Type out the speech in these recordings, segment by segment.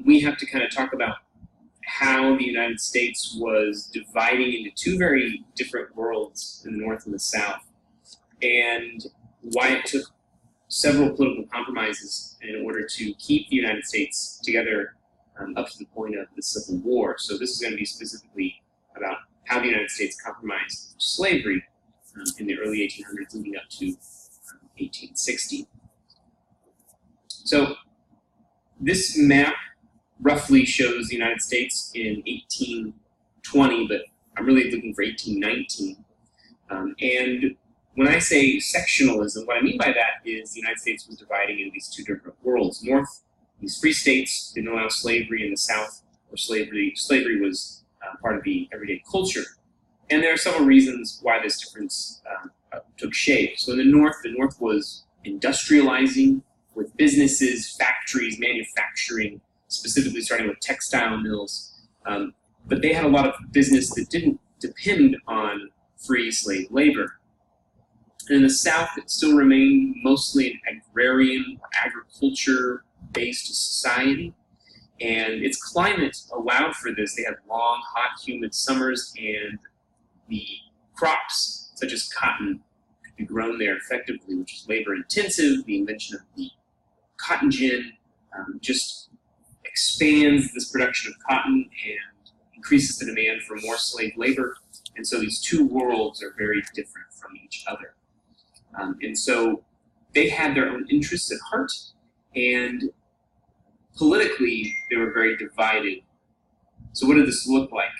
we have to kind of talk about how the United States was dividing into two very different worlds in the North and the South, and why it took several political compromises in order to keep the United States together up to the point of the Civil War. So this is going to be specifically about how the United States compromised slavery in the early 1800s leading up to 1860. So this map roughly shows the United States in 1820, but I'm really looking for 1819. And when I say sectionalism, what I mean by that is the United States was dividing into these two different worlds. North, these free states didn't allow slavery. In the South, where slavery was part of the everyday culture. And there are several reasons why this difference took shape. So in the North was industrializing with businesses, factories, manufacturing, specifically starting with textile mills. But they had a lot of business that didn't depend on free slave labor. And in the South, it still remained mostly an agrarian, agriculture-based society. And its climate allowed for this. They had long, hot, humid summers, and the crops, such as cotton, could be grown there effectively, which is labor-intensive. The invention of the cotton gin just expands this production of cotton and increases the demand for more slave labor. And so these two worlds are very different from each other. And so they had their own interests at heart, and politically they were very divided. So what did this look like?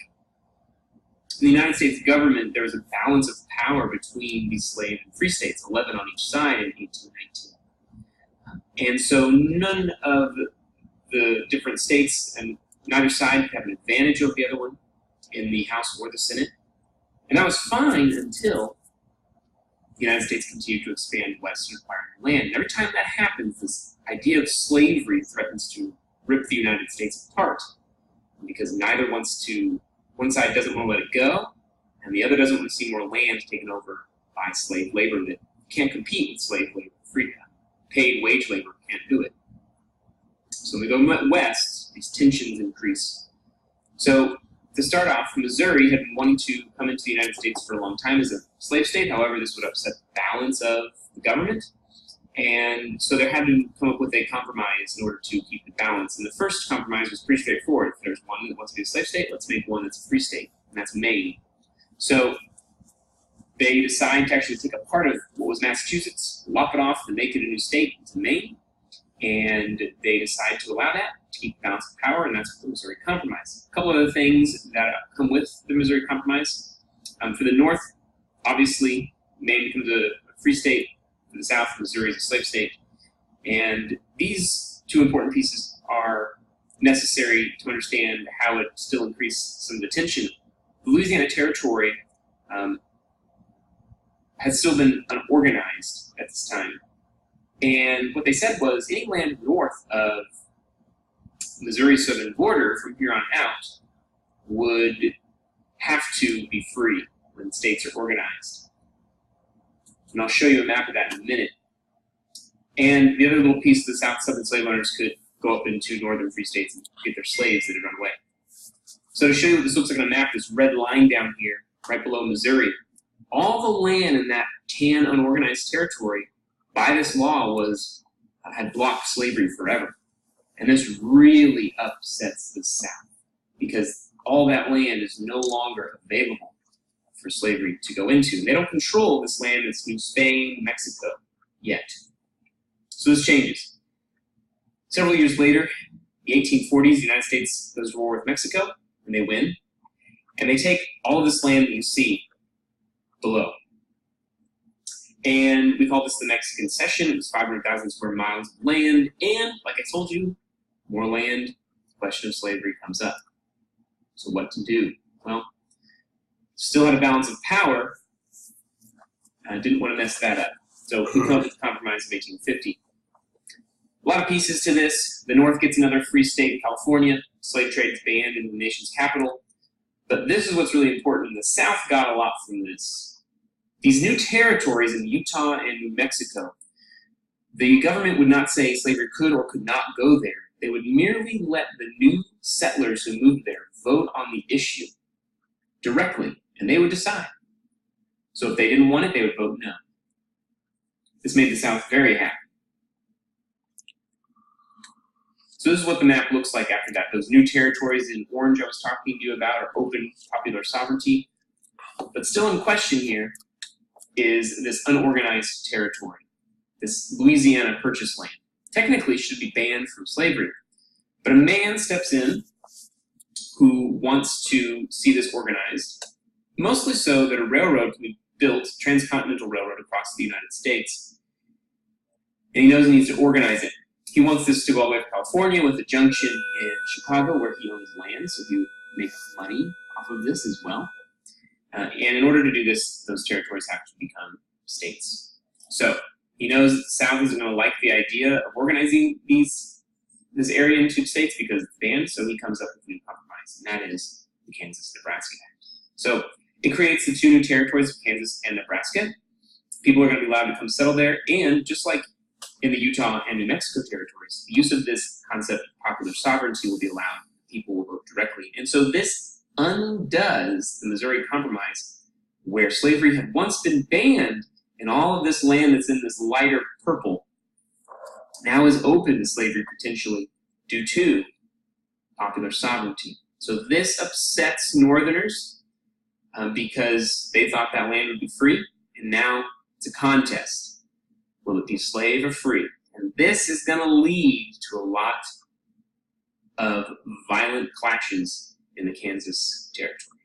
In the United States government, there was a balance of power between these slave and free states, 11 on each side in 1819. And so none of the different states and neither side could have an advantage over the other one in the House or the Senate. And that was fine until the United States continued to expand west and acquire land. And every time that happens, this idea of slavery threatens to rip the United States apart, because one side doesn't want to let it go, and the other doesn't want to see more land taken over by slave labor that can't compete with slave labor. Free paid wage labor can't do it. So when we go west, these tensions increase. So to start off, Missouri had been wanting to come into the United States for a long time as a slave state. However, this would upset the balance of the government. And so there had to come up with a compromise in order to keep the balance. And the first compromise was pretty straightforward. If there's one that wants to be a slave state, let's make one that's a free state, and that's Maine. So they decide to actually take a part of what was Massachusetts, lop it off, and make it a new state into Maine. And they decide to allow that to keep the balance of power, and that's the Missouri Compromise. A couple other things that come with the Missouri Compromise. For the North, obviously, Maine becomes a free state. For the South, Missouri is a slave state. And these two important pieces are necessary to understand how it still increased some of the tension. The Louisiana Territory had still been unorganized at this time. And what they said was any land north of Missouri's southern border from here on out would have to be free when states are organized. And I'll show you a map of that in a minute. And the other little piece, the Southern slave owners could go up into northern free states and get their slaves that had run away. So to show you what this looks like on a map, this red line down here, right below Missouri, all the land in that tan unorganized territory by this law had blocked slavery forever. And this really upsets the South because all that land is no longer available for slavery to go into. They don't control this land that's New Spain, Mexico, yet. So this changes. Several years later, the 1840s, the United States goes to war with Mexico, and they win. And they take all of this land that you see below. And we call this the Mexican Cession. It was 500,000 square miles of land. And, like I told you, more land, the question of slavery comes up. So what to do? Well, still had a balance of power. Didn't want to mess that up. So we come up with the Compromise of 1850. A lot of pieces to this. The North gets another free state in California. Slave trade is banned in the nation's capital. But this is what's really important. The South got a lot from this. These new territories in Utah and New Mexico, the government would not say slavery could or could not go there. They would merely let the new settlers who moved there vote on the issue directly, and they would decide. So if they didn't want it, they would vote no. This made the South very happy. So this is what the map looks like after that. Those new territories in orange I was talking to you about are open popular sovereignty. But still in question here is this unorganized territory, this Louisiana Purchase land. Technically should be banned from slavery. But a man steps in who wants to see this organized, mostly so that a railroad can be built, transcontinental railroad across the United States. And he knows he needs to organize it. He wants this to go all the way to California with a junction in Chicago where he owns land, so he would make money off of this as well. And in order to do this, those territories have to become states. So he knows that the South isn't going to like the idea of organizing this area into states because it's banned, so he comes up with a new compromise, and that is the Kansas-Nebraska Act. So it creates the two new territories of Kansas and Nebraska. People are going to be allowed to come settle there, and just like in the Utah and New Mexico territories, the use of this concept of popular sovereignty will be allowed. People will vote directly. And so this undoes the Missouri Compromise, where slavery had once been banned, and all of this land that's in this lighter purple now is open to slavery potentially due to popular sovereignty. So this upsets Northerners because they thought that land would be free, and now it's a contest. Will it be slave or free? And this is going to lead to a lot of violent clashes in the Kansas territory.